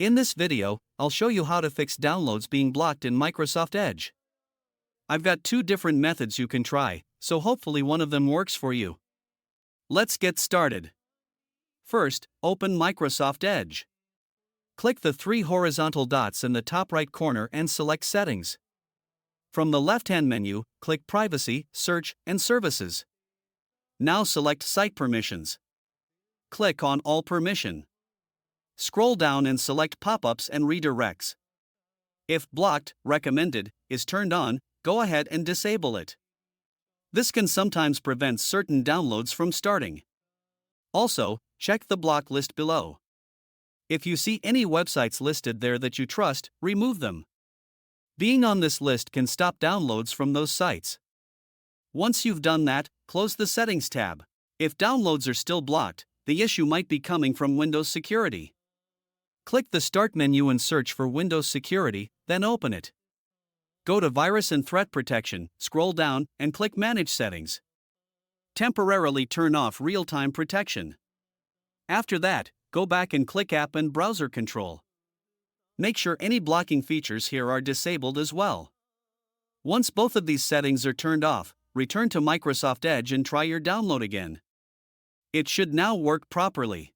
In this video, I'll show you how to fix downloads being blocked in Microsoft Edge. I've got two different methods you can try, so hopefully one of them works for you. Let's get started. First, open Microsoft Edge. Click the three horizontal dots in the top right corner and select Settings. From the left-hand menu, click Privacy, Search, and Services. Now select Site Permissions. Click on All Permission. Scroll down and select Pop-ups and Redirects. If Blocked, Recommended is turned on, go ahead and disable it. This can sometimes prevent certain downloads from starting. Also, check the block list below. If you see any websites listed there that you trust, remove them. Being on this list can stop downloads from those sites. Once you've done that, close the Settings tab. If downloads are still blocked, the issue might be coming from Windows Security. Click the Start menu and search for Windows Security, then open it. Go to Virus and Threat Protection, scroll down, and click Manage Settings. Temporarily turn off real-time protection. After that, go back and click App and Browser Control. Make sure any blocking features here are disabled as well. Once both of these settings are turned off, return to Microsoft Edge and try your download again. It should now work properly.